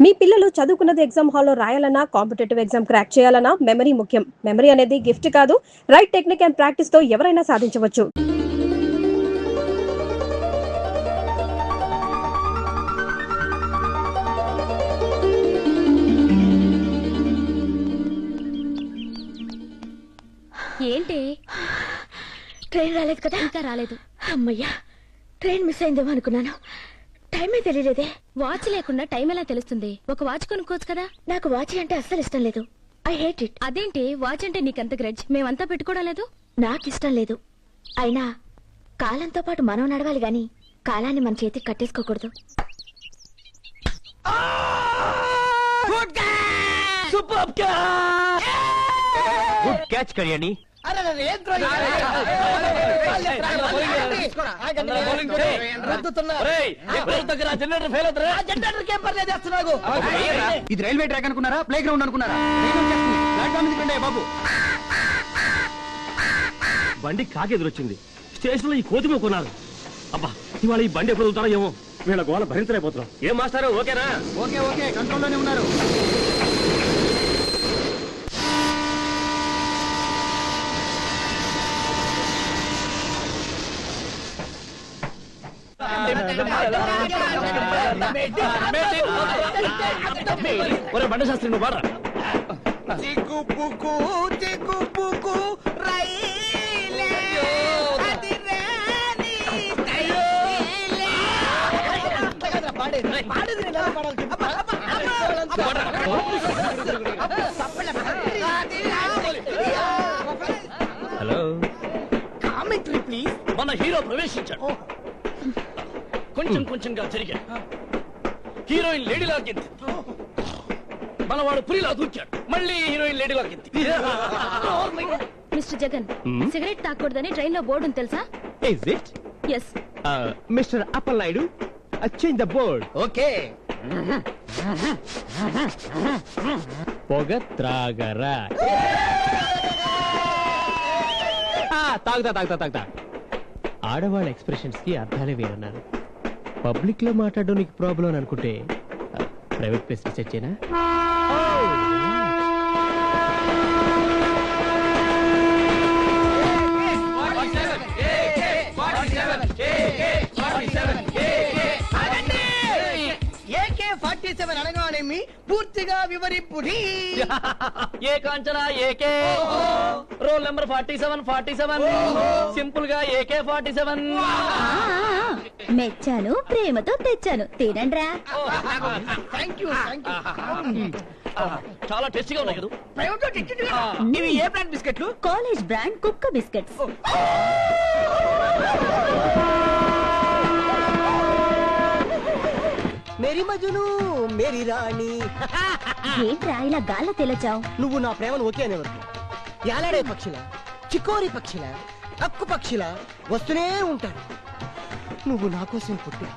మీ పిల్లలు చదువుకున్నది ఎగ్జామ్ హాల్లో రాయాలన్నా, కాంపిటేటివ్ ఎగ్జామ్ క్రాక్ చేయాలన్నా మెమరీ ముఖ్యం. మెమరీ అనేది గిఫ్ట్ కాదు, రైట్ టెక్నిక్ అండ్ ప్రాక్టీస్ తో ఎవరైనా సాధించవచ్చు. ఏంటి ట్రైన్ రాలేదు కదా? ఇంకా రాలేదు. అమ్మయ్యా, ట్రైన్ మిస్ అయిందేమో అనుకున్నాను. టైమే తెలియలేదే. వాచ్ లేకుండా టైం ఎలా తెలుస్తుంది? ఒక వాచ్ కొనుక్కోవచ్చు కదా. నాకు వాచ్ అంటే అస్సలు ఇష్టం లేదు. I hate it. అదేంటి వాచ్ అంటే నీకంత గ్రడ్జ్? మేమంతా పెట్టుకోవడం లేదు. నాకు ఇష్టం లేదు. అయినా కాలంతో పాటు మనం నడవాలి గాని కాలాన్ని మన చేతికి కట్టేసుకోకూడదు. Good catch Kalyani. ఇది రైల్వే ట్రాక్ అనుకున్నారా, ప్లే గ్రౌండ్ అనుకున్నారా? బాబు బండి కాకెదురొచ్చింది. స్టేషన్ లో ఈ కోతిమ కొన్నారు. అబ్బా, ఇవాళ ఈ బండి ఎప్పుడు వదులుతారో ఏమో. వీళ్ళ గోళ భరించలేకపోతున్నాం. ఏం మాస్టారు, ఓకేనా? ఓకే ఓకే, కంట్రోల్లోనే ఉన్నారు. ఒరే బండ శాస్త్రి, నువ్వు బారా. Hello, commentary please. మన హీరో ప్రవేశించాడు. కొంచెం కొంచెంగా జరిగాడు. హీరోయిన్ లేడీలా గింది. మనవాడు పులిలా దూకాడు. మళ్ళీ హీరోయిన్ లేడీలా గింది. మిస్టర్ జగన్, సిగరెట్ తాకూడదని ట్రైన్ లో బోర్డు ఉంది తెలుసా? Is it? Yes. Mr. Appalaidu, change the board. Okay. పొగ త్రాగరా. తాగుతా. ఆడవాళ్ళ ఎక్స్ప్రెషన్స్ కి అర్థాలే వేరన్నారు. పబ్లిక్ లో మాట్లాడడం నీకు ప్రాబ్లం అనుకుంటే ప్రైవేట్ ప్లేస్ సెట్ చేయనా? అనగానేమి పూర్తిగా వివరింపు. ఏ Kanchana AK, roll number 47 simple గా ఏకే 47. మెచ్చాను, ప్రేమతో తెచ్చాను, తినండ్రా. Thank you. చాలా టేస్టీగా ఉన్నాయి కదా. ఇవి ఏ బ్రాండ్ బిస్కెట్లు? కాలేజ్ బ్రాండ్ కుక్క బిస్కెట్స్. మేరీ మజును, మేరీ రాణి. ఏంట్రా ఇలా గాల్లో తెలచావు? నువ్వు నా ప్రేమను ఓకే అనేవరకు యాలాడే పక్షిల, చికోరి పక్షిల, అక్కు పక్షిల వస్తూనే ఉంటాడు. నువ్వు నా కోసం పుట్టావు.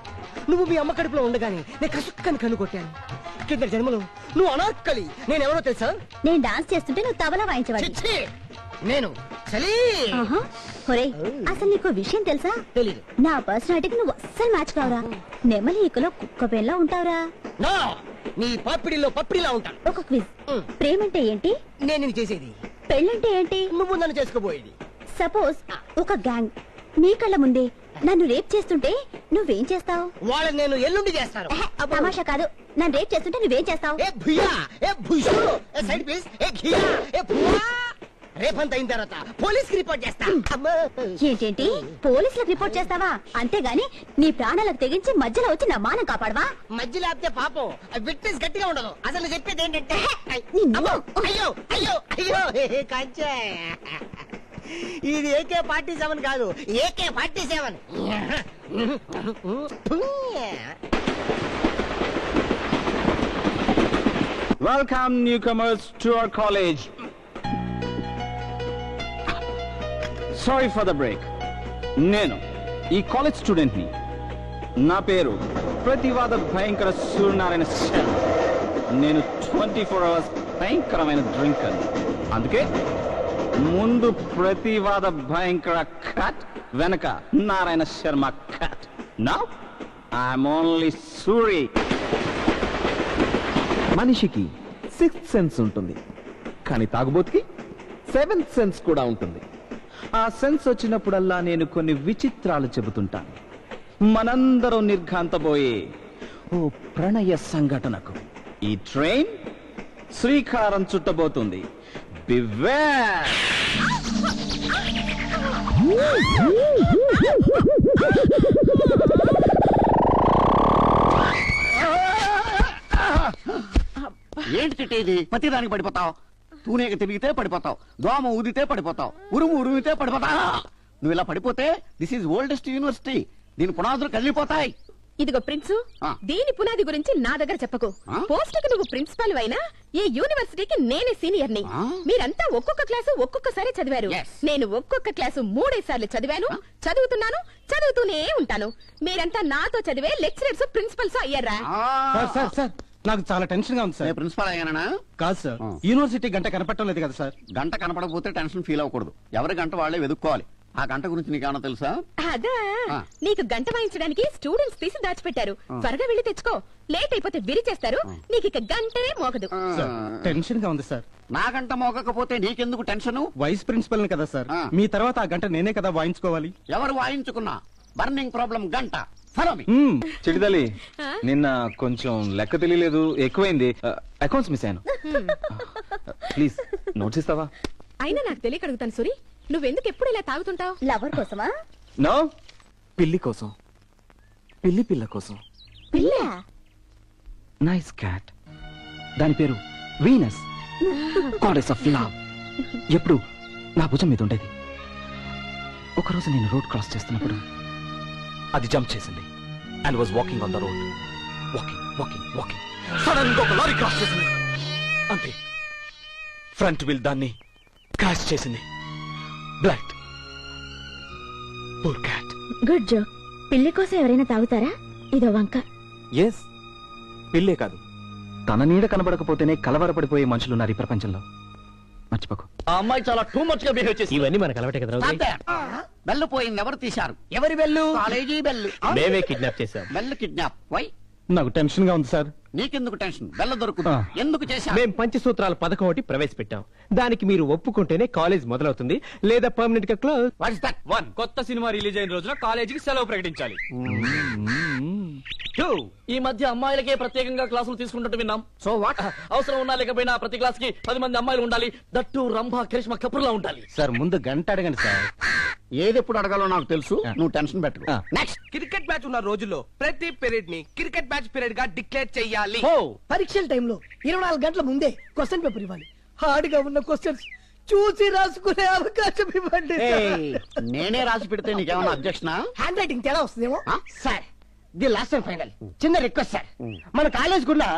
నువ్వు మీ అమ్మ కడుపులో ఉండగానే నేను కసుక్కని కన్ను కొట్టాను. కింద జన్మలో నువ్వు అనార్కలి, నేనెవరో తెలుసా? నేను డాన్స్ చేస్తుంటే నువ్వు తబలా వాయించవాలి. చిచ్చి, నేను చలి. అసలు నీకు విషయం తెలుసా? తెలీదు. నా పర్సనాలిటీకి నువ్వు అస్సలు మ్యాచ్ కావురా. నెమలి ఈకలో కుక్క పెళ్ళ ఉంటావురా. నీ పాపిడిలో పప్పిడిలా ఉంటాను. ఒక క్విజ్. ప్రేమంటే ఏంటి? నేను నిన్ను చేసేది. పెళ్ళంటే ఏంటి? నువ్వు నన్ను చేసుకోబోయేది. సపోజ్ ఒక గ్యాంగ్ నీ కళ్ళ ముందే నన్ను రేప్ చేస్తుంటే నువ్వేం చేస్తావు? వాళ్ళని నేను ఎల్లుండి చేస్తాను. తమాషా కాదు, నన్ను రేప్ చేస్తుంటే నువ్వేం చేస్తావు? రేపంత అయిన తర్వాత పోలీస్ కి రిపోర్ట్ చేస్తా. ఏంటేంటి, పోలీసులకు రిపోర్ట్ చేస్తావా? అంతేగాని నీ ప్రాణాలకు తెగించి మధ్యలో వచ్చి నా మానం కాపాడవా? మధ్యలో ఆపితే పాపం, విట్నెస్ గట్టిగా ఉండదు. అసలు చెప్పేది ఏంటంటే, అయ్యో అయ్యో అయ్యో కంచే, ఇది AK-47 కాదు, AK-47. Welcome newcomers to our college. Sorry for the break. నేను ఈ కాలేజ్ స్టూడెంట్ ని. నా పేరు ప్రతివాద భయంకర సూర్యనారాయణ శర్మ. నేను 24 hours భయంకరమైన డ్రింకర్. అందుకే ముందు ప్రతివాద భయంకర కట్, వెనక Narayana Sharma cut. Now I'm only Suri. మనిషికి 6th సెన్స్ ఉంటుంది, కానీ తాగుబోతుకి 7th సెన్స్ కూడా ఉంటుంది. ఆ సెన్స్ వచ్చినప్పుడల్లా నేను కొన్ని విచిత్రాలు చెబుతుంటాను. మనందరం నిర్ఘాంతపోయే ఓ ప్రణయ సంఘటనకు ఈ ట్రైన్ శ్రీకారం చుట్టబోతుంది. బివేర్! ఏంటి చిట్టి ఇది? ప్రతిదానికి పడిపోతావు. తూనేక తిరిగితే పడిపోతావు, దోమ ఊదితే పడిపోతావు, ఉరుమితే పడిపోతావు. నువ్వు ఇలా పడిపోతే దిస్ ఈజ్ ఓల్డెస్ట్ యూనివర్సిటీ, దీని పునాదులు కదిలిపోతాయి. ఇదిగో ప్రిన్సు, ఆ. దీని పునాది గురించి నా దగ్గర చెప్పకు. ఆ? పోస్టుకు నువ్వు ప్రిన్సిపాల్ అయినా ఈ యూనివర్సిటీకి నేనే సీనియర్ ని. ఆ? మీరంతా ఒక్కొక్క క్లాసు ఒక్కొక్కసారి చదివారు. Yes. నేను ఒక్కొక్క క్లాసు 3 సార్లు చదివాను, చదువుతున్నాను, చదువుతూనే ఉంటాను. మీరంతా నాతో చదివే లెక్చరర్స్ ప్రిన్సిపల్స్ అయ్యారా? సార్ నాకు చాలా టెన్షన్ గా ఉంది సార్. ప్రిన్సిపల్ అయ్యానా? కాదు సార్, ఆ. యూనివర్సిటీ గంట కనపడటం లేదు కదా సార్. గంట కనపడకపోతే టెన్షన్ ఫీల్ అవ్వకూడదు. ఎవరి గంట వాళ్ళే వెతుక్కోవాలి. ఆ గంట గురించి నీకేమన్నా తెలుసా? అదా, ఆ. నీకు గంట వాయించడానికి స్టూడెంట్స్ తీసి దాచిపెట్టారు. త్వరగా వెళ్ళి తెచ్చుకో, లేట్ అయిపోతే విరిచేస్తారు. నీకు ఇక గంటే మోగదు. సార్, టెన్షన్ గా ఉంది సార్. నా గంట మోగకపోతే నీకెందుకు టెన్షన్? వైస్ ప్రిన్సిపల్ కదా సార్. ఆ. మీ తర్వాత ఆ గంట నేనే కదా వాయించుకోవాలి. ఎవరు వాయించుకున్నా బర్నింగ్ ప్రాబ్లం గంట. Follow me. చిడిదలి, నిన్న కొంచెం లెక్క తెలియలేదు, ఎక్కువైంది. అకౌంట్స్ మిస్ అయ్యాను. ప్లీజ్ నోట్స్ ఇస్తావా? అయినా నాకు తెలియక అడుగుతాను సూరి, నువ్వెందుకు ఎప్పుడు ఇలా తాగుతుంటావు? లవర్ కోసమా? నో, పిల్లి కోసం, పిల్లి పిల్ల కోసం. పిల్ల? Nice cat. దాని పేరు వీనస్, గాడెస్ ఆఫ్ లవ్. ఎప్పుడు నా భుజం మీద ఉండేది. ఒకరోజు నేను రోడ్ క్రాస్ చేస్తున్నప్పుడు అది జంప్ చేసింది and was walking on the road. Walking sudden గా ఒక లారీ క్రాస్ చేసింది. అంతే, ఫ్రంట్ వీల్ దాన్ని క్రాష్ చేసింది. Blood. Poor cat. Good joke. పిల్లి కోసం ఎవరైనా తాగుతారా? ఇదో వంక. ఎస్, పిల్లే కాదు, తన నీడ కనబడకపోతేనే కలవరపడిపోయే మనుషులున్నారు ఈ ప్రపంచంలో. మర్చిపోకు. ఆ అమ్మాయి చాలా టూ మచ్ గా బిహేవ్ చేసి ఇవన్నీ మనకు అలవాటే కదా. Stop there. బెల్లు పోయింది, ఎవరు తీశారు? ఎవరి వెళ్ళు? College bell. మేమే కిడ్నాప్ చేశాం. Bell kidnap. వై? నాకు టెన్షన్ గా ఉంది సార్. నీకెందుకు టెన్షన్? బెల్ల దొరుకుతుంది. ఎందుకు చేశారు? మేం పంచసూత్రాల పథకం ఒకటి ప్రవేశపెట్టాం. దానికి మీరు ఒప్పుకుంటేనే కాలేజ్ మొదలవుతుంది, లేదా పర్మనెంట్ గా క్లోజ్. What is that? 1. కొత్త సినిమా రిలీజ్ అయిన రోజున కాలేజీకి సెలవు ప్రకటించాలి. 2. ఈ మధ్య అమ్మాయిలకే ప్రత్యేకంగా క్లాసులు తీసుకుంటూ విన్నాం. So what? అవసరం ఉన్నా లేకపోయినా ప్రతి క్లాస్ కి 10 మంది అమ్మాయిలు ఉండాలి. దట్టు రంభా కరిష్మా కపూర్లా ఉండాలి. సార్, ముందు గంట అడగండి సార్. ఏది ఎప్పుడు అడగాలో నాకు తెలుసు. నువ్వు టెన్షన్ పెట్టు. నెక్స్ట్. క్రికెట్ మ్యాచ్ ఉన్న రోజుల్లో ప్రతి పీరియడ్ ని క్రికెట్ మ్యాచ్ పీరియడ్ గా డిక్లేర్ చెయ్యాలి. పరీక్షల టైంలో 24 గంటల ముందే క్వశ్చన్ పేపర్ ఇవ్వాలి. హార్డ్ గా ఉన్న క్వశ్చన్స్ చూసి రాసుకునే అవకాశం ఇవ్వండి. నేనే రాసి పెడితే నీకేమన్నా అబ్జెక్షనా? హ్యాండ్ రైటింగ్ తేడా వస్తుందేమో. Sir, the last and final చిన్న రిక్వెస్ట్ సార్. మన కాలేజ్ కూడా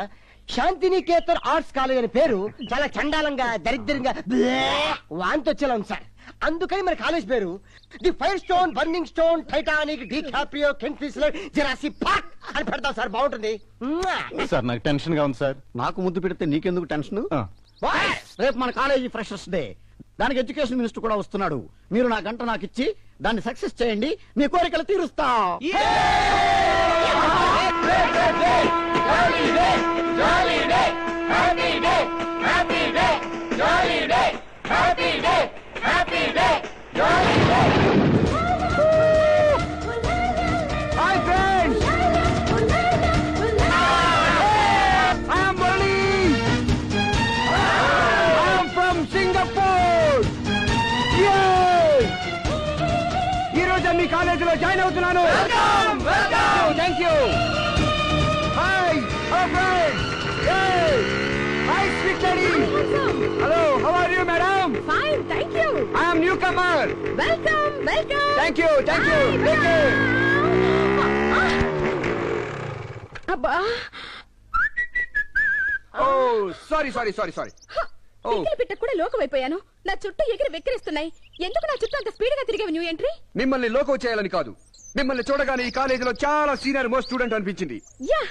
శాంతినికేతన్ ఆర్ట్స్ కాలేజ్ అనే పేరు చాలా చండాలంగా, దరిద్రంగా, వాంతి వచ్చేలా ఉంది సార్. అందుకని మన కాలేజ్ పేరు the fire stone, burning stone, Titanic, DiCaprio, Kingfisher, Jurassic Park అని పెడతాం సార్. బాగుంటుంది. సార్, నాకు టెన్షన్ గా ఉంది సార్. నాకు ముద్దు పెడితే నీకెందుకు టెన్షన్? రేపు మన కాలేజీ ఫ్రెషర్స్ డే. దానికి ఎడ్యుకేషన్ మినిస్టర్ కూడా వస్తున్నాడు. మీరు నా గంట నాకు ఇచ్చి దాన్ని సక్సెస్ చేయండి, మీ కోరికలు తీరుస్తా. Hi friends, I am Murali. I am from Singapore. Yay! ఈ రోజు మీ కాలేజీలో జాయిన్ అవుతున్నాను. Thank you. Hi friends. Hi sweet lady. Hello, how are you madam? Fine, thank you. I am newcomer. Welcome. Thank you. అబ్బా, Oh, sorry. పిక్కల పిట్ట కూడా లోకమైపోయాను. నా చుట్టూ ఎగిరి వెక్కిరిస్తున్నాయి. ఎందుకు నా చుట్టూ అంత స్పీడ్ గా తిరిగావు న్యూ ఎంట్రీ? మిమ్మల్ని లోకో చేయాలని కాదు, మిమ్మల్ని చూడగానే ఈ కాలేజీలో చాలా సీనియర్ మోస్ట్ స్టూడెంట్ అనిపించింది. యా,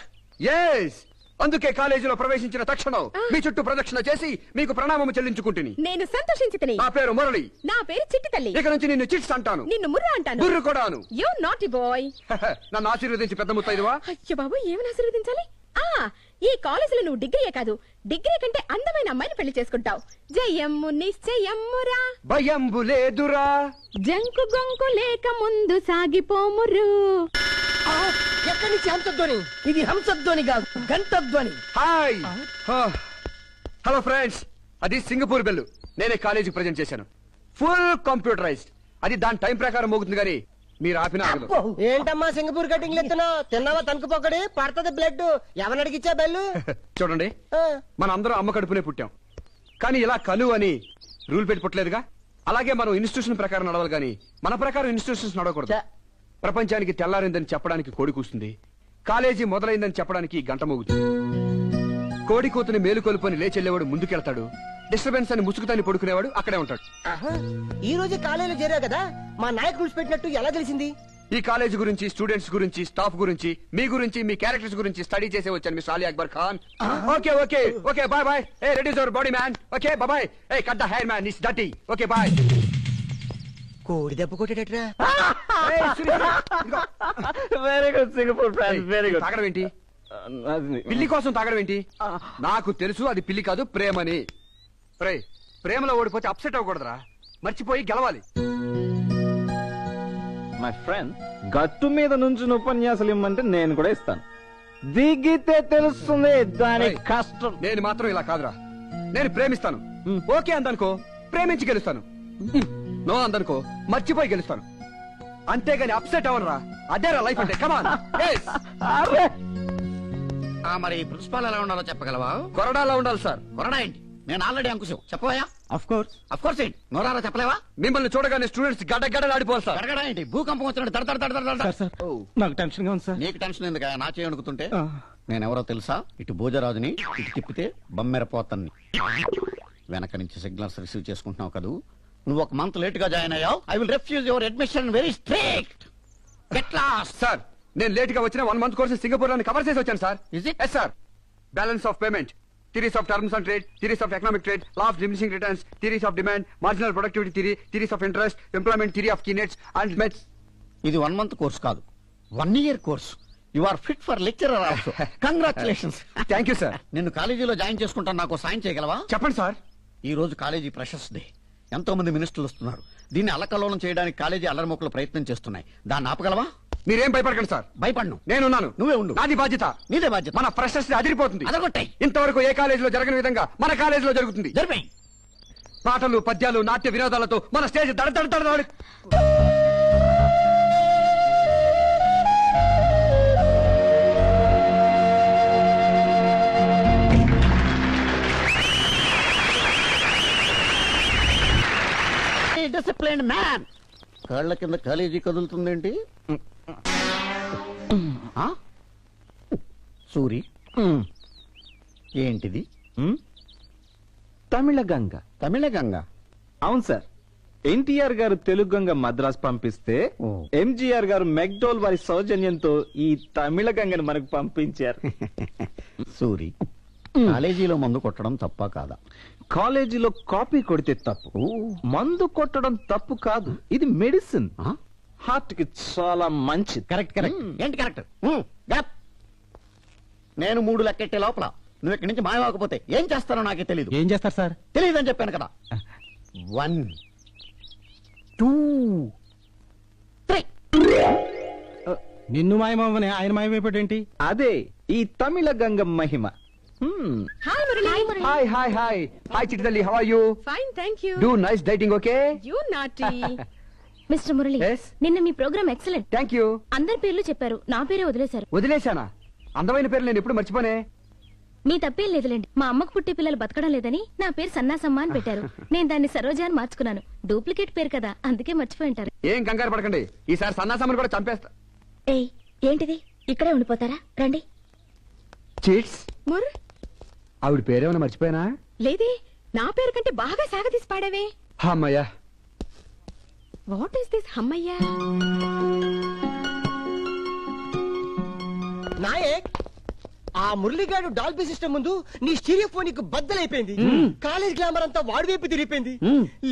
ఎస్, అందుకే కాలేజీలో ప్రవేశించిన తక్షణం మీ చుట్టూ ప్రదక్షిణ చేసి మీకు ప్రణామము చెల్లించుకుంటుని. నేను సంతోషించి నా పేరు మురళి. నా పేరు చిట్టి తల్లి. ఇక నుంచి నిన్ను చిట్స్ అంటాను. నిన్ను ముర్ర అంటాను. బుర్రు కూడాను. You naughty boy. నన్ను ఆశీర్వదించి పెద్ద ముత్తైదువా. అయ్యో బాబు, ఏమని ఆశీర్వదించాలి? ఈ కాలేజీలో నువ్వు డిగ్రీయే కాదు, డిగ్రీ కంటే అందమైన అమ్మాయిని పెళ్లి చేసుకుంటావు. జయమ్ము నిశ్చయమ్మురా, భయంబు లేదురా, జంకు గొంకు లేక ముందు సాగిపోమురు. ఎక్కడి నుంచి హంసధ్వని? ఇది హంసధ్వని కాదు, గంటధ్వని. హాయ్. హలో ఫ్రెండ్స్, అది సింగపూర్ బెల్లు. నేనే కాలేజీకి ప్రజెంట్ చేశాను. Full computerized. అది దాని టైం ప్రకారం మోగుతుంది కానీ మీరు ఆపిన ఆగదు. ఏంటమ్మా సింగపూర్ కటింగ్ ఎత్తున్నావు? తిన్నావా తణుకు పొక్కడి? పడుతుంది బ్లడ్. ఎవరిని అడిగిచ్చా బెల్లు? చూడండి, మన అందరం అమ్మ కడుపునే పుట్టాం, కానీ ఇలా కలు అని రూల్ పెట్టి పుట్టలేదుగా. అలాగే మనం ఇన్స్టిట్యూషన్ ప్రకారం నడవాలి కానీ మన ప్రకారం ఇన్స్టిట్యూషన్స్ నడవకూడదు. ప్రపంచానికి తెల్లారిందని చెప్పడానికి కోడి కూస్తుంది, కాలేజీ మొదలైందని చెప్పడానికి గంట మోగుతుంది. కోడి కూతుని మేలుకొలుపుని లేచెళ్లేవాడు ముందుకెళ్తాడు, డిస్టర్బెన్స్ అని ముసుగుతాని పడుకునేవాడు అక్కడే ఉంటాడు. ఈ రోజు కాలేజీలో చేరావు కదా, మా నాయక్ రూల్స్ పెట్టినట్టు ఎలా తెలిసింది? ఈ కాలేజీ గురించి, స్టూడెంట్స్ గురించి, స్టాఫ్ గురించి, మీ గురించి, మీ క్యారెక్టర్స్ గురించి స్టడీ చేసే వచ్చాను mister Ali Akbar Khan. Okay okay okay, bye bye. Hey reduce your body man. Okay bye. Hey cut the hair man, it's dirty. Okay bye. కోడి దెబ్బ కొట్టేటట్రా. Very good Singapore friends, very good. తాగడం ఏంటి? పిల్లి కోసం తాగడం ఏంటి? నాకు తెలుసు అది పిల్లి కాదు, ప్రేమని. ప్రేమలో ఓడిపోతే అప్సెట్ అవ్వకూడదురా, మర్చిపోయి గెలవాలి. మై ఫ్రెండ్, గట్టు మీద నుంచి ఉపన్యాసాలు ఇమ్మంటే నేను కూడా ఇస్తాను. దిగితే తెలుస్తుంది దాని కష్టం. నేను మాత్రం ఇలా కాదురా, నేను ప్రేమిస్తాను. ఓకే అందనుకో, ప్రేమించి గెలుస్తాను. నో అందనుకో, మర్చిపోయి గెలుస్తాను. అంతేగాని అప్సెట్ అవనరా. అదేరా లైఫ్ అంటే. కమాన్. మరి ప్రిన్సిపాల్ ఎలా ఉండాలో చెప్పగలవా? కొరడాలా ఉండాలి సార్. కొరడా ఏంటి? నేను ఆల్రెడీ అంకుశం. చెప్పవా? ఆఫ్ కోర్స్ ఏంటి నోరారా చెప్పలేవా? మిమ్మల్ని చూడగానే స్టూడెంట్స్ గడ్డగడ్డలాడిపోవాలి సార్. గడగడ ఏంటి? భూకంపం వచ్చినట్టు దడ దడ దడ దడ దడ. సార్, నాకు టెన్షన్ గా ఉంది సార్. నీకు టెన్షన్ ఎందుకు? నా చేయి అనుకుతుంటే నేనెవరో తెలుసా? ఇటు భోజరాజుని, ఇటు తిప్పితే బమ్మెరపోతన్ని. వెనక నుంచి సిగ్నల్స్ రిసీవ్ చేసుకుంటున్నావు కదూ. నువ్వు ఒక మంత్ లేట్ గా జాయిన్ అయ్యావు. I will refuse your admission very strict. Get lost. Sir, నేను లేట్ గా వచ్చిన 1 month కోర్సు సింగపూర్ లో కవర్ చేసి వచ్చాను sir. Is it? Yes sir. Balance of payment, theories of terms and trade, theories of economic trade, law of diminishing returns, theories of demand, marginal productivity theory, theories of interest, employment theory of key nets and mets. ఇది 1 month course కాదు, 1 year course. You are fit for lecturer also. Congratulations. Thank you sir. నిన్ను కాలేజీలో join చేసుకుంటాను, నాకు సాయం చేయగలవా? చెప్పండి sir. ఈ రోజు కాలేజీ ఫ్రెషర్స్ డే. ఎంతో మంది మినిస్టర్లు వస్తున్నారు. దీన్ని అల్లకల్లోలం చేయడానికి కాలేజీ అల్లరిమొక్కలు ప్రయత్నం చేస్తున్నాయి. దాన్ని ఆపగలవా? మీరేం భయపడకండి సార్. భయపడ్ను. నేనున్నాను. నువ్వే ఉండు. నాది బాధ్యత. నీదే బాధ్యత. మన ఫ్రెషర్స్ అదిరిపోతుంది. అదగొట్టాయి. ఇంతవరకు ఏ కాలేజీలో జరగని విధంగా మన కాలేజీలో జరుగుతుంది. జరిపాయి. పాటలు, పద్యాలు, నాట్య వినోదాలతో మన స్టేజ్ దడదడదడ. Discipline man. కాళ్ళ కింద కాలేజీ కదులుతుందేంటి? సూరి, ఏంటిది? తమిళ గంగ. తమిళ గంగ? అవును సార్. ఎన్టీఆర్ గారు తెలుగు గంగ మద్రాస్ పంపిస్తే ఎంజీఆర్ గారు మెక్డోల్ వారి సౌజన్యంతో ఈ తమిళ గంగను మనకు పంపించారు. సూరి, కాలేజీలో మందు కొట్టడం తప్ప కాదా? కాలేజీలో కాపీ కొడితే తప్పు, మందు కొట్టడం తప్పు కాదు. ఇది మెడిసిన్, హార్ట్ కి చాలా మంచిది. Correct correct. ఏంటి కరెక్ట్? నేను 3 లెక్కెట్టే లోపల నువ్వు ఇక్కడి నుంచి మాయవాకపోతే ఏం చేస్తానో నాకే తెలీదు. ఏం చేస్తారు సార్? తెలియదని చెప్పాను కదా. 1 2 3. నిన్ను మాయమని ఆయన మాయమైపోయేంటి? అదే ఈ తమిళ గంగ మహిమ. Hi Murali. Hi hi hi hi చిట్టితల్లి, how are you? Fine, thank you. Do nice dieting. Okay you naughty. Mister Murali, Yes? నిన్న మీ ప్రోగ్రామ్ ఎక్సలెంట్. Thank you. అందరి పేర్లు చెప్పారు, నా పేరే వదిలేశారు. వదిలేశానా? అందమైన పేరు నేను ఎప్పుడు మర్చిపోనే. మీ తప్పేం లేదులేండి. మా అమ్మకు పుట్టే పిల్లలు బతకడం లేదని నా పేరు సన్నాసమ్మ అని పెట్టారు. నేను దాన్ని సరోజ అని మార్చుకున్నాను. డూప్లికేట్ పేరు కదా, అందుకే మర్చిపోయి ఉంటారు. ఏం కంగారు పడకండి, ఈసారి సన్నాసమ్మని కూడా చంపేస్తా. ఏయ్, ఏంటిది? ఇక్కడే ఉండిపోతారా? రండి. చీట్స్. ముర్ ఆవిడ పేరేమైనా మర్చిపోయానా? లేదే, నా పేరు కంటే బాగా సాగదీసి పాడావే. అమ్మయ్యా. వాట్ ఈస్ దిస్ హమ్మయ్యా? నాయక్, ఆ మురళిగాడు డాల్బీ సిస్టమ్ ముందు నీ స్టీరియోఫోనిక్ బద్దలైపోయింది. కాలేజ్ గ్లామర్ అంతా వాడి వైపు తిరిగిపోయింది.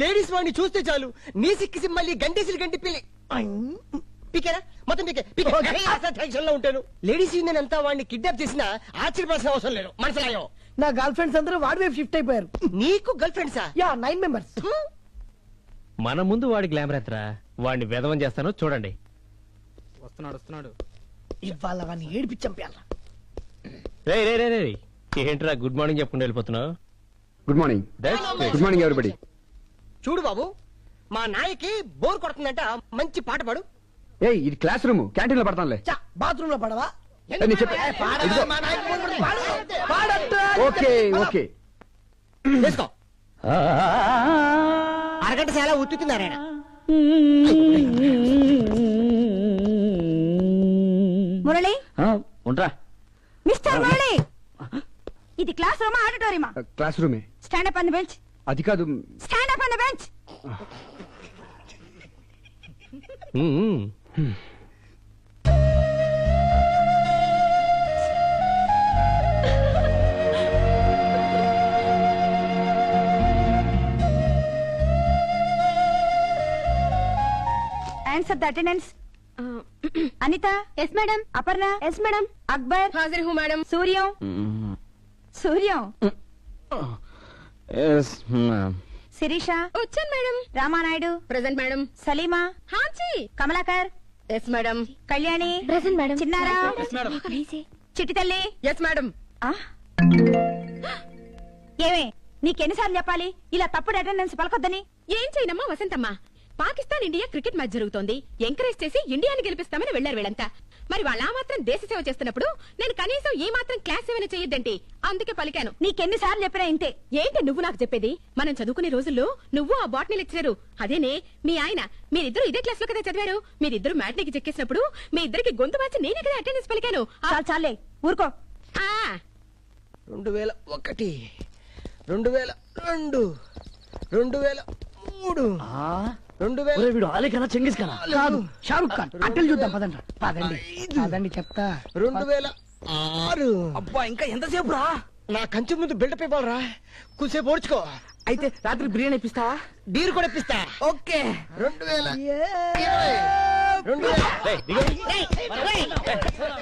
లేడీస్ వాడిని చూస్తే చాలు నీ సిక్కిసి మళ్ళీ గంటేసి గంటి పిల్లి పికేరా మొత్తం టెన్షన్ లో ఉంటాను. లేడీస్ యూనియన్ అంతా వాడిని కిడ్నాప్ చేసినా ఆశ్చర్యపడాల్సిన అవసరం లేదు. మనసులాయో నా గర్ల్ ఫ్రెండ్స్ అందరూ వాడి వైపు షిఫ్ట్ అయిపోయారు. నీకు గర్ల్ ఫ్రెండ్సా? Yeah 9 members. మన ముందు వాడి గ్లామర్ ఎంతరా, వాడిని వెధవం చేస్తాను చూడండి. వస్తున్నాడు ఇవాళ వాడిని ఏడిపించంపేయాల. రే రే రే రే ఏంట్రా గుడ్ మార్నింగ్ చెప్పుకుంటూ వెళ్ళిపోతున్నావు? Good morning. That's great. Good morning everybody. చూడు బాబు, మా నాయకి బోర్ కొడుతుందంట, మంచి పాట పాడు. ఏయ్ ఇది క్లాస్ రూమ్, క్యాంటీన్ లో పడతానులే. బాత్రూమ్ లో పడవా? నేను చెప్పే ఇదిగో. ఓకే ఓకే వేసుకో. అరగంట చాలా ఉత్తుతున్నారాయన. మురళి, ఉంటా. మిస్టర్ మురళి, ఇది క్లాస్ రూమా ఆడిటోరియమా? క్లాస్ రూమే. Stand up on the bench. అది కాదు. Stand up on the bench. Answer the attendance. Anitha. Yes madam. Aparna. Yes madam. Akbar. హాజర్ హూ మేడం. సూర్యం. సూర్యం. శిరీష. వచ్చాను madam. Ramanaidu. Present madam. Salima. హాంచి. Kamalakar. Yes madam. Kalyani. Present madam. చిన్నారా. చిట్టి తల్లి. Yes madam. ఏమే, నీకెన్నిసార్లు చెప్పాలి ఇలా తప్పుడు అటెండెన్స్ పలకొద్దని? ఏం చేయనమ్మా Vasanthamma, Pakistan India cricket match జరుగుతోంది. ఎంకరేజ్ చేసి ఇండియాని గెలిపిస్తామని వెళ్లారు వీళ్ళంతా. మరి వాళ్ళ మాత్రం దేశ సేవ చేస్తున్నప్పుడు నేను కనీసం ఈ మాత్రం క్లాస్ సేవన చేయొద్దంటే అందుకే పలికాను. నీకెన్నిసార్లు చెప్పినా ఇంతే. ఏంటి నువ్వు నాకు చెప్పేది? మనం చదువుకునే రోజుల్లో నువ్వు ఆ బాటనీ లెక్చరరు, అదేనే మీ ఆయన, మీరిద్దరు ఇదే క్లాస్ లో కదా చదివారు. మీరిద్దరు మ్యాట్నీకి చెక్కేసినప్పుడు మీ ఇద్దరికి గొంతు మార్చి నేనే కదా అటెండెన్స్ పలికాను. చాలే ఊరుకో. 2001, 2002, 2003, 2000. వీడు ఆలీ కన్నా చెంగిస్ కన్నా కాదు, షారుఖ్ ఖాన్. అట్టలు చూద్దాం పదండి. పదండి చెప్తా. 2006. అబ్బా ఇంకా ఎంతసేపు రా? నా కంచె ముందు బిల్డప్ ఇవ్వాలరా, కొంచెంసేపు ఓడ్చుకో. అయితే రాత్రి బిర్యానీ ఇప్పిస్తావా? బీర్ కూడా ఇప్పిస్తా. ఓకే. 2020.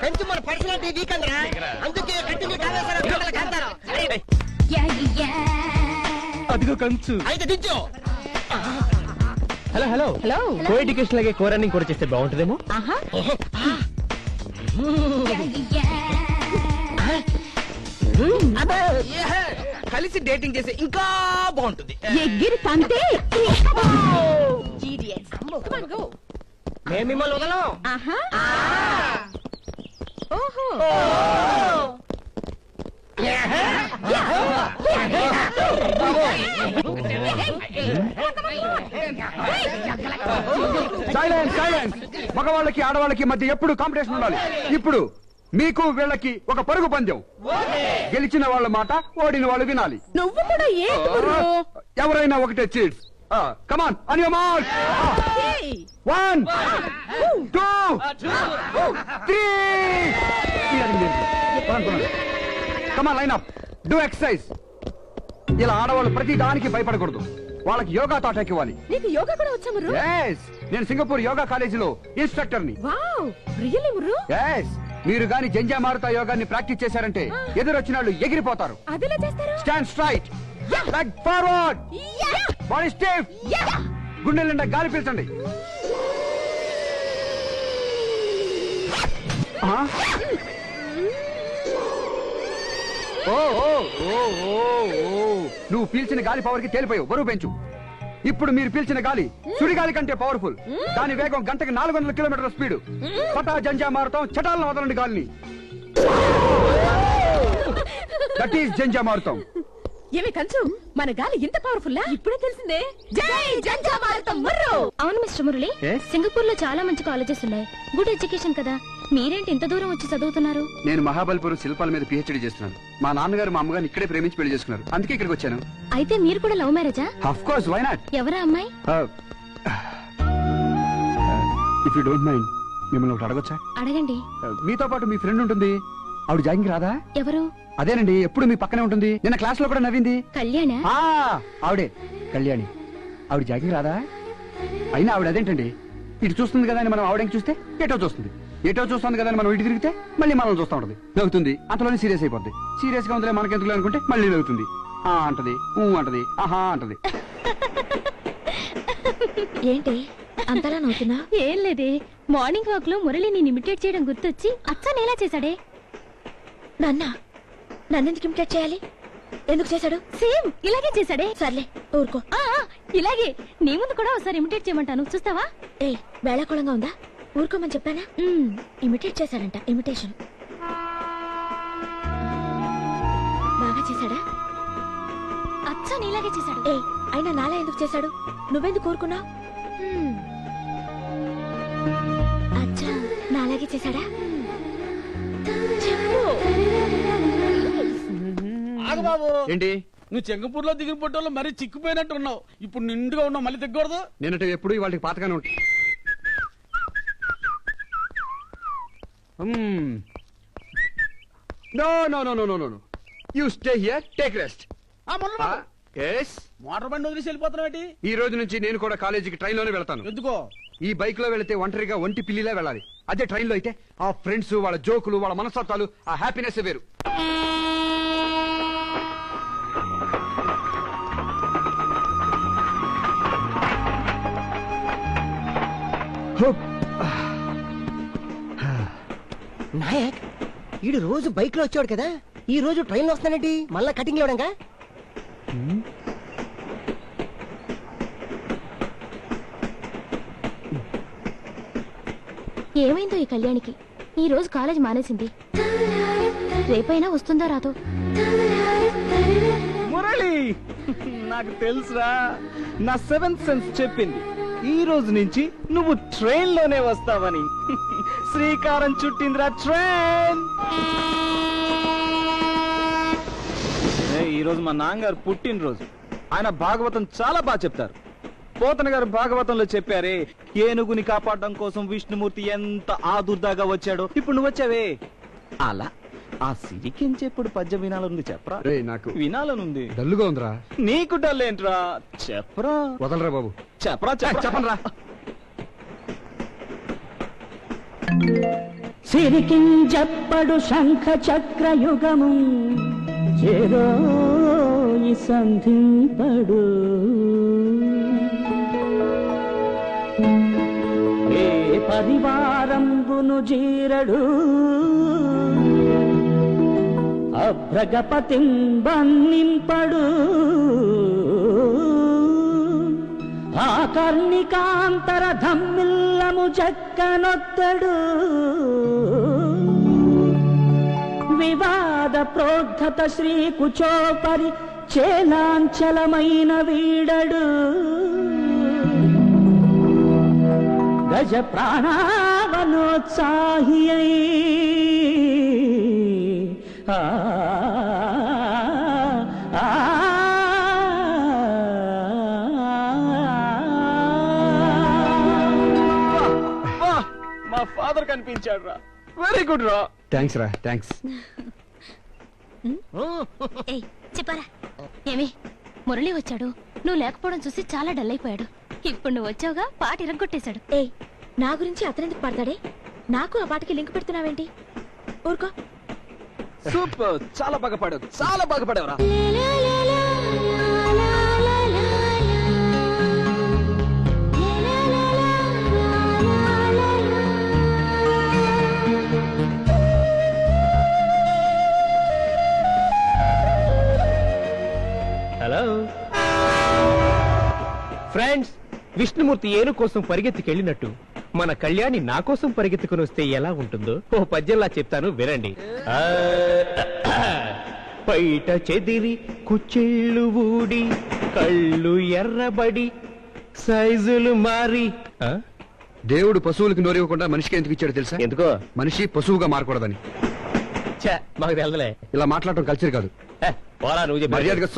కంచె మన పర్సనాలిటీ వీక్ అందరా, అందుకే కంటిన్యూ కావేశారు. అదిగో కంచు. అయితే దించు. Hello hello hello. Co education లాగే కో రన్నింగ్ కూడా చేస్తే బాగుంటుందేమో. కలిసి డేటింగ్ చేస్తే ఇంకా బాగుంటుంది. ఎగిరి తంతే. మేము మిమ్మల్ని వదలం. ఓహో. Silence silence. మగవాళ్ళకి ఆడవాళ్ళకి మధ్య ఎప్పుడు కాంపిటీషన్ ఉండాలి. ఇప్పుడు మీకు వీళ్ళకి ఒక పరుగు పందెం. గెలిచిన వాళ్ళ మాట ఓడిన వాళ్ళు వినాలి. నువ్వు కూడా ఎవరైనా ఒకటే cheats. Come on on your mark. 1 2 3. Come on line up. Do exercise. ఇలా ఆడవాళ్ళు ప్రతి దానికి భయపడకూడదు. వాళ్ళకి యోగా తాటాకి ఇవ్వాలి. నీకు యోగా కూడా వచ్చా ముర్రు? Yes, నేను సింగపూర్ యోగా కాలేజీలో ఇన్స్ట్రక్టర్ ని. Wow, really ముర్రు? Yes, మీరు గాని జంజా మారుతా యోగాన్ని ప్రాక్టీస్ చేశారంటే ఎదురొచ్చిన వాళ్ళు ఎగిరిపోతారు. అదెలా చేస్తారు? Stand straight, leg forward, body stiff, గుండెల నిండా గాలి పీల్చండి. నువ్వు పీల్చిన గాలి పవర్ కి తేలిపోయావు. బరువు పెంచు. ఇప్పుడు మీరు పీల్చిన గాలి సుడిగాలి కంటే పవర్ఫుల్. దాని వేగం గంటకి 400 కిలోమీటర్ల స్పీడ్. పటా జంజా మారుతాం, చటాలను వదలండి గాలిని. దట్ ఈస్ జంజా మారుతాం. ఏమి కంచు, మన గాలి ఇంత పవర్ఫుల్? ఇప్పుడే తెలిసిందే. జై జంజా మారుతాం ముర్రు. అవును మిస్టర్ మురళి, సింగపూర్ లో చాలా మంచి కాలేజెస్ ఉన్నాయి. గుడ్ ఎడ్యుకేషన్ కదా. మీరేంటి ఇంత దూరం వచ్చి చదువుతున్నారు? నేను మహాబలిపురం శిల్పాల మీద పిహెచ్డి చేస్తున్నాను. మా నాన్నగారు మా అమ్మగారిని ఇక్కడే ప్రేమించి పెళ్లి చేసుకున్నారు. అందుకే ఇక్కడికి వచ్చాను. అయితే మీరు కూడా లవ్ మ్యారేజా? Of course, why not? ఎవరా అమ్మాయి? ఇఫ్ యూ డోంట్ మైండ్, మిమ్మల్ని ఒకటి అడగొచ్చా? అడగండి. మీతో పాటు మీ ఫ్రెండ్ ఉంటుంది, ఆవిడ జాగింగ్ రాదా? ఎవరు? అదేనండి, ఎప్పుడు మీ పక్కనే ఉంటుంది. నిన్న క్లాస్ లో కూడా నవ్వింది. కళ్యాణ? ఆవిడే కళ్యాణి. ఆవిడ జాగింగ్ రాదా? అయినా ఆవిడ అదేంటండి, ఇటు చూస్తుంది కదా అని మనం ఆవిడకి చూస్తే ఎటో చూస్తుంది, ఎటో చూస్తుంది కదా అని మనం ఇటు తిరిగితే మళ్ళీ మనం చూస్తూ ఉంటుంది, నవ్వుతుంది. అంతలోనే సీరియస్ అయిపోద్ది. సీరియస్ గా ఉందిలే మనకెందుకు అనుకుంటే మళ్ళీ నవ్వుతుంది. అంటది, అంటది, ఆహా అంటది. ఏంటి అంతలా నవ్వుతున్నా? ఏం లేదే, మార్నింగ్ వాక్ లో మురళి నేను ఇమిటేట్ చేయడం గుర్తొచ్చి అచ్చని ఎలా చేశాడే. నన్నెందుకు ఇమిటేట్ చేయాలి? ఎందుకు చేశాడు? సేమ్ ఇలాగే చేశాడే. సర్లే ఊరుకో. ఇలాగే నీ ముందు కూడా ఒకసారి ఇమిటేట్ చేయమంటాను, చూస్తావా? ఏ వేళాకోళంగా ఉందా? ఊరుకోమని చెప్పానా? ఇమిటేట్ చేశాడంట. ఇమిటేషన్ బాగా చేశాడా? అచ్చా నీలాగే చేశాడు. ఏ అయినా నాలా ఎందుకు చేశాడు? నువ్వెందుకు ఊరుకున్నావు? అచ్చా నాలాగే చేశాడా? బాబు ఏంటి నువ్వు చెంగపూర్లో దిగిన పొట్టలో మరీ చిక్కుపోయినట్టు ఉన్నావు. ఇప్పుడు నిండుగా ఉన్నావు, మళ్ళీ దిగకూడదు. నేనంటే ఎప్పుడు వాళ్ళకి పాతగానే ఉంటాయి. No no no no no no you stay here, take rest. Motor బండి వదిలేసి వెళ్ళిపోతున్నావు. ఈ రోజు నుంచి నేను కూడా కాలేజీకి ట్రైన్ లోనే వెళ్తాను. ఎందుకో? ఈ బైక్ లో వెళితే ఒంటరిగా ఒంటి పిల్లిలా వెళ్ళాలి. అదే ట్రైన్ లో అయితే ఆ ఫ్రెండ్స్, వాళ్ళ జోకులు, వాళ్ళ మనస్తత్వాలు, ఆ హ్యాపీనెస్ వేరు. నాయక్ ఈడు రోజు బైక్ లో వచ్చాడు కదా, ఈ రోజు ట్రైన్ లో వస్తానండి. మళ్ళా కటింగ్ ఇవ్వడంగా. ఏమైందో ఈ కళ్యాణికి? ఈ రోజు కాలేజ్ మానేసింది. రేపైనా వస్తుందా రాదో? మురళి, నాకు తెలుసురా, నా సెవెంత్ సెన్స్ చెప్పింది ఈ రోజు నుంచి నువ్వు ట్రైన్ లోనే వస్తావని. శ్రీకారం చుట్టిందిరా ట్రైన్. ఈ రోజు మా నాన్నగారు పుట్టినరోజు. ఆయన భాగవతం చాలా బాగా చెప్తారు. పోతన గారు భాగవతంలో చెప్పారే, ఏనుగుని కాపాడడం కోసం విష్ణుమూర్తి ఎంత ఆదుర్దాగా వచ్చాడో. ఇప్పుడు నువ్వు వచ్చావే అలా. ఆ సిరికించేప్పుడు పద్యం వినాలనుంది, చెప్పరా? నాకు వినాలనుంది. డల్లుగా ఉందిరా. నీకు డల్ ఏంట్రా? చెప్పరా. వదలరా బాబు. చెప్పరా చెప్పరా. సిరికించెప్పడు శంఖ చక్రయుగము చేదో ఈ సంధింపడు. ఏ పరివారంబును జీరడు అభ్రగపతిం బంధింపడు. ఆకర్ణికాంతర ధమ్మిల్లము జక్కనొత్తడు. వివాద ప్రోద్ధత శ్రీ కుచోపరి చేలాంచలమైన వీడడు. గజ ప్రాణావనోత్సాహి మా ఫాదర్ కనిపించాడు రా. వెరీ గుడ్ రా. థ్యాంక్స్ రా, థ్యాంక్స్. చెప్పారా? ఏమి మురళి వచ్చాడు, నువ్వు లేకపోవడం చూసి చాలా డల్ అయిపోయాడు. ఇప్పుడు నువ్వు వచ్చావుగా, పాట ఇరగొట్టేశాడు. ఏ నా గురించి అతనెందుకు పాడతాడే? నాకు ఆ పాటకి లింక్ పెడుతున్నావేంటి? ఊరుకో. సూపర్, చాలా బాగా పాడావు, చాలా బాగా పాడావురా. హలో ఫ్రెండ్స్, విష్ణుమూర్తి ఏను కోసం పరిగెత్తికెళ్ళినట్టు మన కళ్యాణి నా కోసం పరిగెత్తుకుని వస్తే ఎలా ఉంటుందో ఓ పద్యంలా చెప్తాను, వినండి. పైట చెదిరి కుచ్చిళ్ళు ఊడి కళ్ళు ఎర్రబడి సైజులు మారి. దేవుడు పశువులకు నోరివ్వకుండా మనిషికి ఎందుకు ఇచ్చాడు తెలుసా? ఎందుకో? మనిషి పశువుగా మారకూడదని. మాకు తెలదలే. ఇలా మాట్లాడటం కల్చర్ కాదు. పోరా నువ్వు చెప్పి మర్యాదగా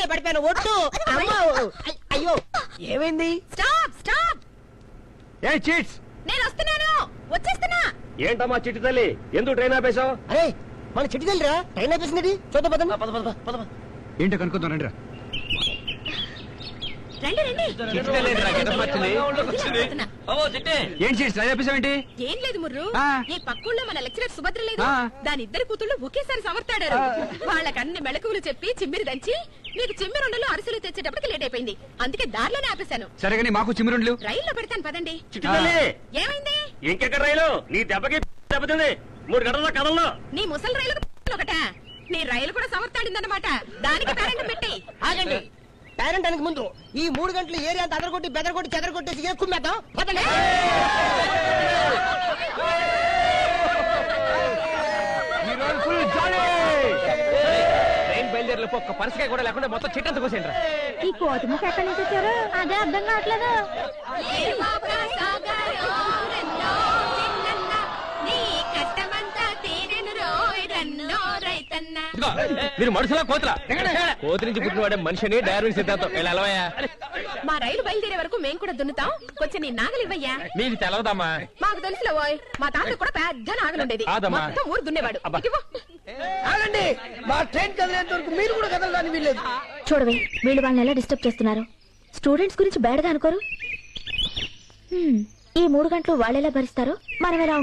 ఒట్టే పడిపోయాను ఒట్టు అమ్మా అయ్యో ఏమైంది స్టాప్ స్టాప్ ఏ చీట్స్ నేను వస్తున్నాను వచ్చేస్తున్నా. ఏంటమ్మా చిట్టి తల్లి ఎందుకు ట్రైన్ ఆపేశావు? అరే మన చెట్టు వెళ్ళరా ట్రైన్ అయిపోయింది చూద్దాం పదండి. ఏంటో కనుక్కుందాం రండి రా. రండి రండి. ఏంటి చీట్స్ ట్రైన్ ఆపేసావేంటి? ఏం లేదు ముర్రు, ఆ. ఈ పక్కూళ్ళో మన లెక్చరర్ సుభద్ర లేదు, ఆ. దాని ఇద్దరు కూతుళ్ళు ఒకేసారి సమర్తాడారు. వాళ్ళకన్ని మెళకువలు చెప్పి చిమ్మిరి దంచి మీకు చిమ్మిరుండలో అరిసెలు తెచ్చేటప్పటికి లేట్ అయిపోయింది. అందుకే దారిలోనే ఆపేశాను. సరే కానీ మాకు చిమ్మిరుండ్లు. రైల్లో పెడతాను పదండి. ఏమైంది? ఇంకెక్కడ రైలు నీ దెబ్బకి దెబ్బతింది 3 గంటల కథల్లో. నీ ముసలి రైలు ఒకట, నీ రైలు కూడా సమర్తాడిందన్నమాట. దానికి పేరెంట్ పెట్టి ఆగండి. పేరెంటానికి ముందు ఈ 3 గంటలు ఏరియా అంతా అదరగొట్టి బెదరగొట్టి చెదరగొట్టేసి ఎక్కుమ్మేద్దాం పదండి. ట్రైన్ బయలుదేరలేపు ఒక్క పరిస్థితి కూడా లేకుండా మొత్తం చిట్టంత కోసేంట్రా. ఈ కోతి ముఖ ఎక్కడి నుంచి వచ్చారు? అదే అర్థం కావట్లేదు. ఇదిగో, మీరు మనుషులా కోతులా? కోతి నుంచి పుట్టినవాడే మనిషిని డార్విన్ సిద్ధాంతం ఇలా ఎలవయ్యా. మా రైలు బయలుదేరే వరకు మేము కూడా దున్నుతాం. కొంచెం నీ నాగలివ్వయ్యా. నీకు తెలవదమ్మా. మాకు తెలుసులే ఓయ్, మా తాత కూడా పెద్ద నాగలుండేది. కాదమ్మా. మొత్తం ఊరు దున్నేవాడు. ఇదిగో. ఆగండి. మా ట్రైన్ కదిలేంత వరకు మీరు కూడా కదలడానికి వీల్లేదు. చూడవే వీళ్ళు వాళ్ళని ఎలా డిస్టర్బ్ చేస్తున్నారు. స్టూడెంట్స్ గురించి బ్యాడ్ గా అనుకోరు. ఈ 3 గంటలు వాళ్ళు ఎలా భరిస్తారో మనం ఎలా ఉండాలి?